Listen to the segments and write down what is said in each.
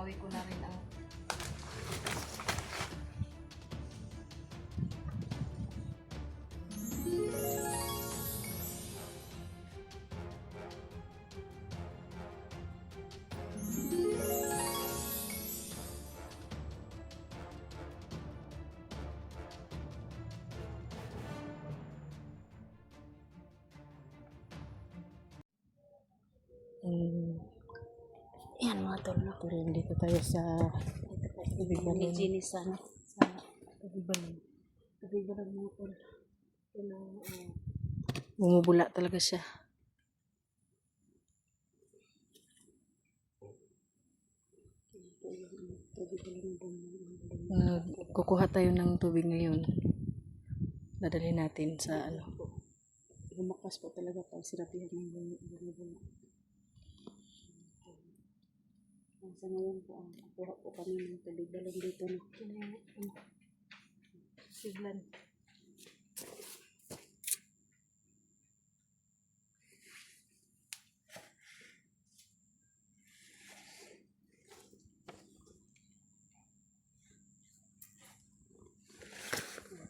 Babawi ko na rin ang yan mga tol, no? Pero dito tayo sa Tubig balon. Ni sa tubig balon. Tubig balon mga tol. bumubula talaga siya. Kukuha tayo ng tubig ngayon. Dadalhin natin sa ano. Lumakas po talaga pag sinabihan ng bumubula. Sa ngayon po, kukuha po kami ng tubig balon dito na siglan.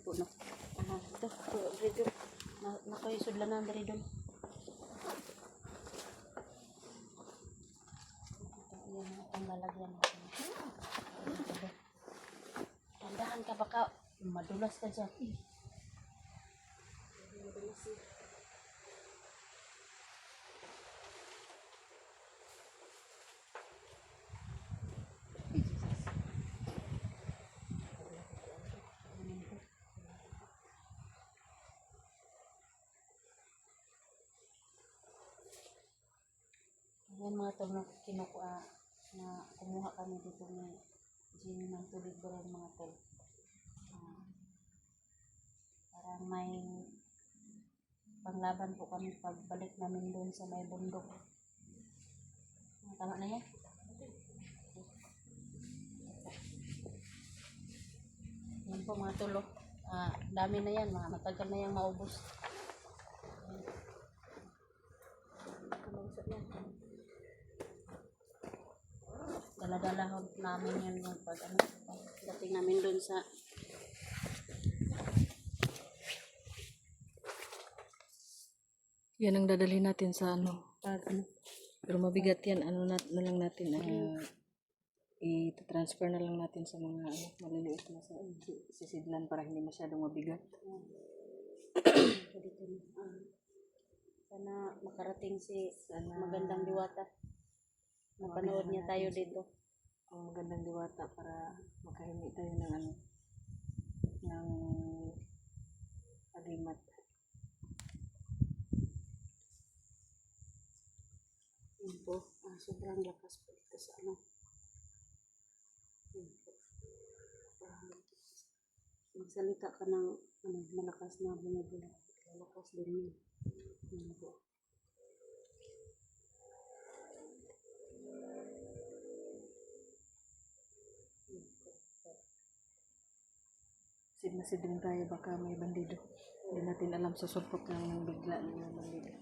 Po na. Ito po dito. Nakayusudlan na dali doon. Ayan ang lalagyan natin. Tandahan ka baka madulas ka dyan. Madulas eh. Ayan mga tol na kinukuha na kumuha kami dito ng gin ng tubig balon mga tol. Parang may panglaban po kami pagbalik namin doon sa may bundok. Tama na yan? Yan po mga tol. Dami na yan, mga matagal na yung maubos. Dala-dala namin yun yung pag dating namin doon sa Yan ang dadalhin natin sa ano. Pero mabigat yan. Ano na lang natin. I-transfer na lang natin sa mga maliliit na sa sisidlan para hindi masyadong mabigat. sana makarating si magandang diwata. Mapanood niya tayo dito. Ang magandang diwata para makahingi tayo ng ng agimat. Yun po, sobrang lakas po ito sa ano. Yun po. Magsalita ka ng malakas na bumubula. Malakas din yun. Yun po. Sid din tayo, baka may bandido. Hindi natin alam, sa sulpot ng bigla ng bandido.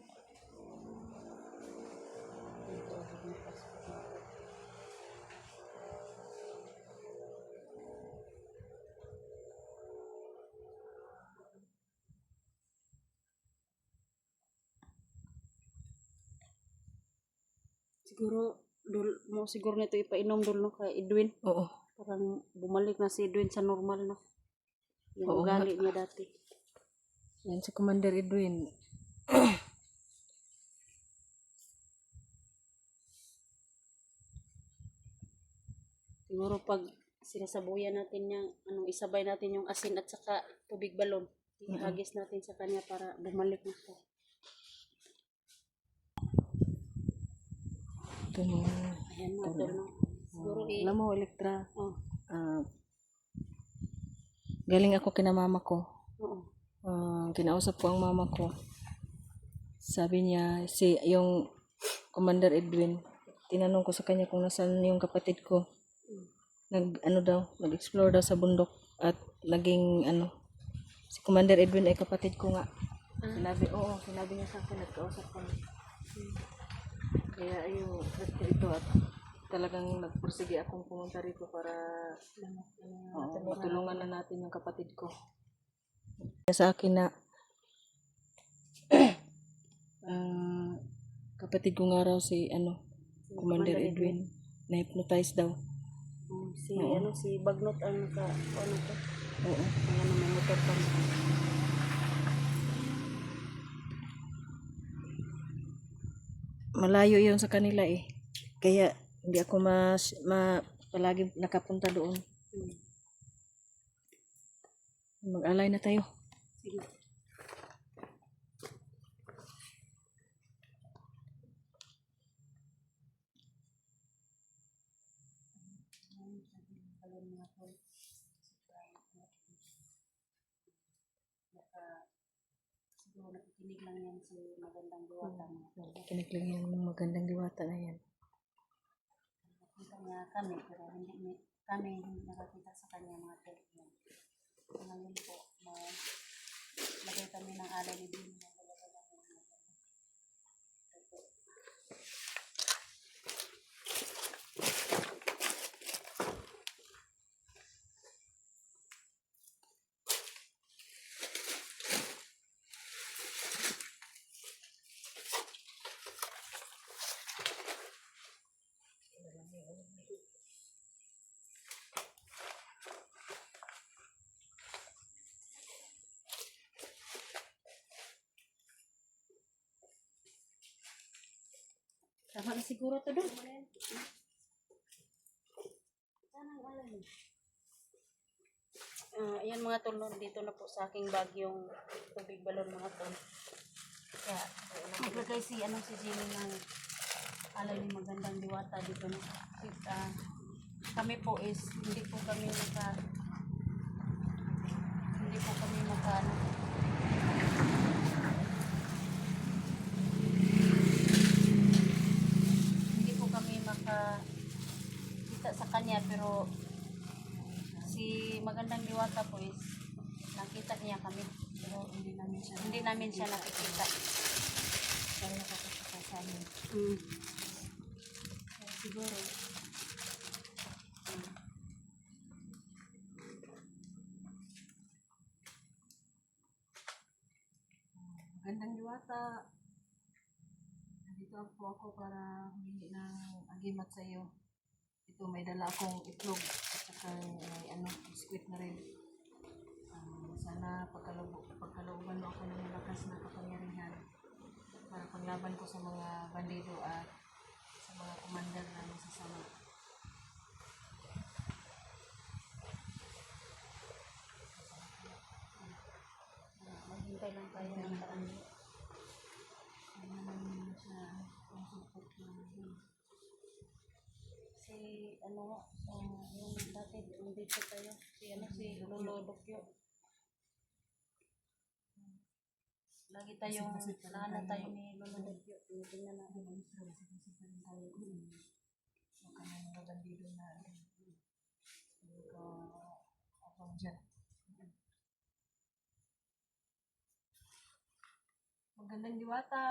Siguro nito ipainom dul no kay Edwin. Oo. Parang bumalik na si Edwin sa normal na. Yung Oo, ugali niya dati. Yan si Commander Edwin. Siguro pag sinasabuyan natin yung isabay natin yung asin at saka tubig balon. Ihagis natin sa kanya para bumalik na siya. Ito na. Ayan mga tol, no? Siguro Alam mo, Elektra. Oh. Galing ako kina mama ko. Oo. Kinausap ko ang mama ko. Sabi niya, yung Commander Edwin, tinanong ko sa kanya kung nasaan yung kapatid ko. Nag-explore daw sa bundok at naging si Commander Edwin ay kapatid ko nga. Sinabi niya sa akin, nagkausap kami. Kaya ayun, ito at talagang nagpursige akong pumunta rito para matulungan na natin yung kapatid ko. Sa akin na kapatid ko nga raw si Commander Edwin na-hypnotize daw. Si Bagnot ang ano to. Oo. Ano may motor pa. Malayo yun sa kanila eh. Kaya hindi ako palagi nakapunta doon. Mag-alay na tayo. Sige. Siguro nakikinig lang yan si Magandang Diwata. Kinig lang yan ng Magandang Diwata na yan. Nakita niya kami, pero kami hindi nakakita sa kanya mga telephone. Ngayon po, lagay kami ng alay ni Dino na talaga lang yung tama na siguro to doon. Ayan mga tol, dito na po sa aking bag yung tubig balon mga tol. Kaya maglagay si Jimmy ng alay ni Magandang Diwata dito na. Kami po is hindi po kami maka hindi po kami makita sa kanya, pero si Magandang Diwata po is nakita niya kami, pero hindi namin siya nakikita. Kaya nakakita sa amin. Siguro Magandang Diwata. Nandito po ako para humingi ng agimat sa iyo. Ito, may dala akong itlog at saka biskwit na rin. Sana pagkalooban mo ako ng malakas na kapangyarihan para paglaban ko sa mga bandido at sa mga commander na masasama. maghintay lang tayo ng parang yung dati dito tayo si Lolo Dokyo. Lagi tayong lahat tayo ni Lolo Dokyo. Tingnan natin. Magandang Diwata.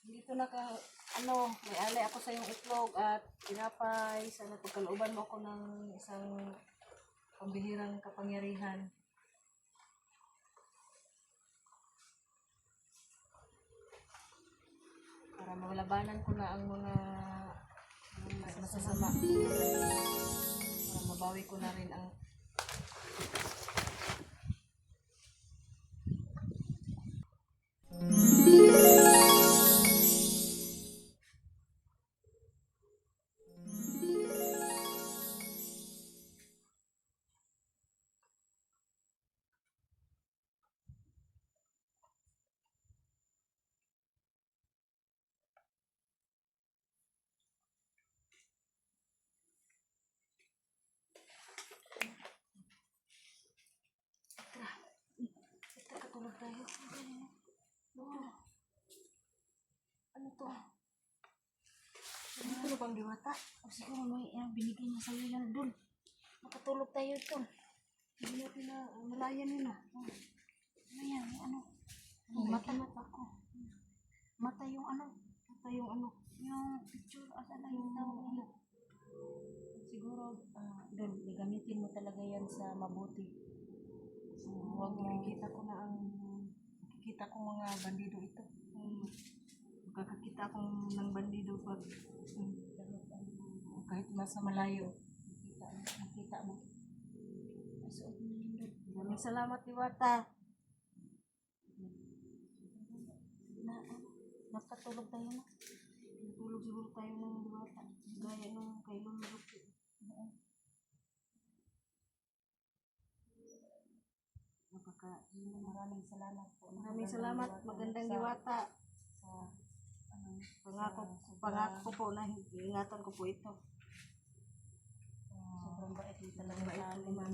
Dito may alay ako sa iyong itlog at tinapay. Sana pagkalooban mo ako ng isang pambihirang kapangyarihan. Para mawalabanan ko na ang mga masasama. Para mabawi ko na rin ang Katulog tayo. Ano to? Ano bang Diwata? O siguro may binigay niya sa'yo yan doon. Makatulog tayo doon. Hindi natin na malayan yun ah. Ano yan? Mata ko. Mata yung Yung picture. Asa na yung tawag niya? gagamitin mo talaga yan sa mabuti. So, Huwag makikita ko na ang makikita ko mga bandido ito. Makakakita akong ng bandido pag kahit nasa malayo. makita mo. Masuot mo yun doon. Maraming salamat, Diwata. Nakatulog tayo na. Tulog siguro tayo ng Diwata. Gaya nung kay Lolo Roque. Maraming salamat po. Maraming salamat. Magandang Diwata. Sa Pangako ko po na ingatan ko po ito. sobrang bait mo talaga Bait sa mo amin. naman.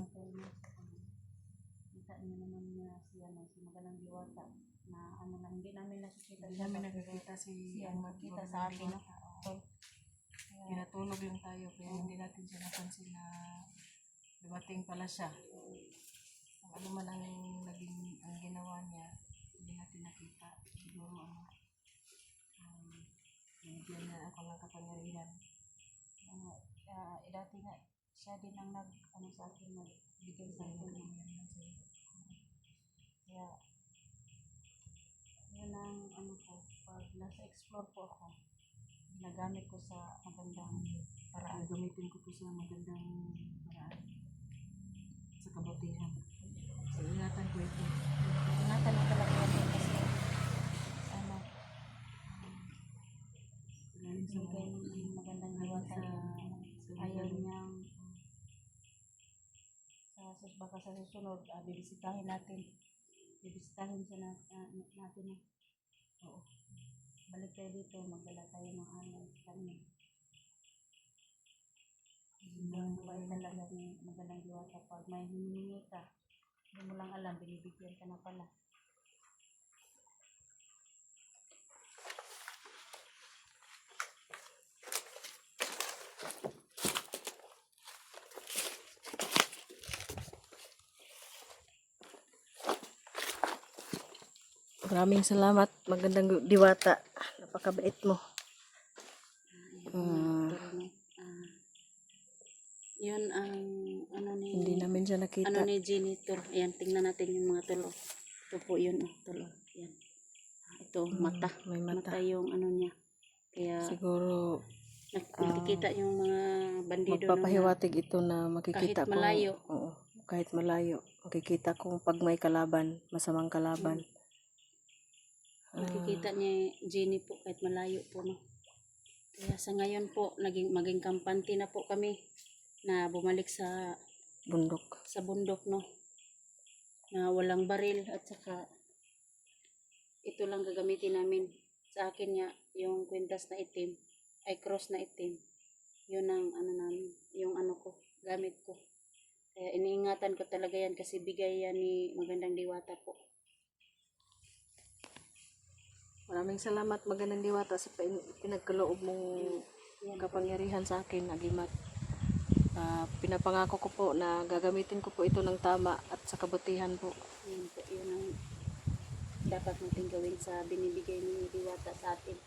Kita niyo naman na si Magalang Diwata na ano lang, hindi namin nakikita Hindi namin nakikita si siya ang makita sa atin. No? Pinatulog lang tayo kaya hindi natin siya napansin na dumating pala siya. Kung ano man ang naging ang ginawa niya, hindi natin nakita. Siguro binigyan niya ako ng kapangyarihan. Dati nga, siya din ang nag-ano sa akin, nagbigay sa akin. Kaya, yun ang ano ko, pag nasa explore po ako, ginagamit ko sa magandang paraan. Gamitin ko po sa magandang paraan. Sa kabutihan. So, ingatan ko ito. Ingatan mo talaga yan kasi, ano, Galing sa binigay ng magandang Diwata. Ayaw niyang, baka sa susunod, bibisitahin natin. Bibisitahin siya natin. Oo. Balik tayo dito, magdala tayo ng ano sa kanya. Ang bait talaga ni Magalang Diwata. Pag may hiningi ka, hindi mo lang alam, binibigyan ka na pala. Maraming salamat. Magandang Diwata. Napakabait mo. Yun ang ano ni Hindi namin siya nakita. ano ni Janitor. Ayan, tingnan natin yung mga tulo. Ito po yun, tulo. Ayan. Ito, mata. May mata. Yung ano niya. Kaya Siguro nakikita yung mga bandido magpapahiwatig ito na makikita kahit malayo. Oo, kahit malayo. Makikita kung pag may kalaban, masamang kalaban. Nakikita niya Jenny po kahit malayo po, no. Kaya sa ngayon po maging kampante na po kami na bumalik sa Bundok. no, na walang baril at saka ito lang gagamitin namin. Sa akin niya yung kwintas na itim ay cross na itim, yun ang ano namin, yung ano ko, gamit ko. Kaya iniingatan ko talaga yan kasi bigay yan ni Magandang Diwata po. Maraming salamat, Magandang Diwata, sa pinagkaloob mong kapangyarihan sa akin, Agimat. Pinapangako ko po na gagamitin ko po ito ng tama at sa kabutihan po. Yan po, yun ang dapat natin gawin sa binibigay ni Diwata sa atin.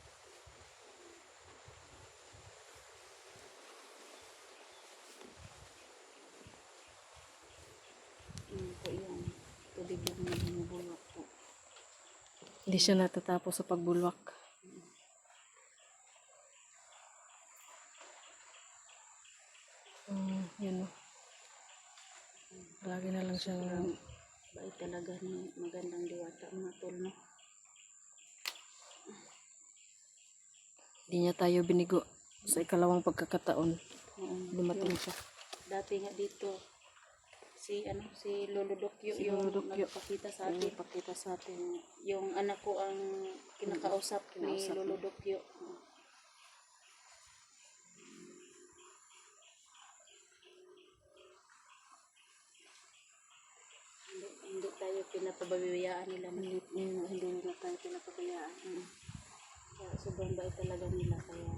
Yan po yung tubig lang na binubulwak po. Hindi siya natatapos sa pagbulwak. Yan o. Lagi na lang siyang Bait talaga ni Magandang Diwata, mga tol, no? hindi niya tayo binigo sa ikalawang pagkakataon. Oo. Dumating siya. Dati nga dito, si Lolo Dokyo, Si yung Lolo Dokyo. nagpakita sa atin. Pakita sa atin. Yung anak ko ang kinakausap ni Kinausap Lolo niya. Dokyo. Hindi tayo pinapabayaan nila. Hindi na tayo pinapabayaan. Kaya sobrang bait talaga nila. Kaya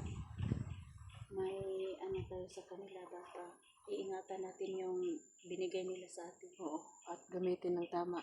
may ano tayo sa kanila. Baka iingatan natin yung binigay nila sa atin. Oo. At gamitin ng tama.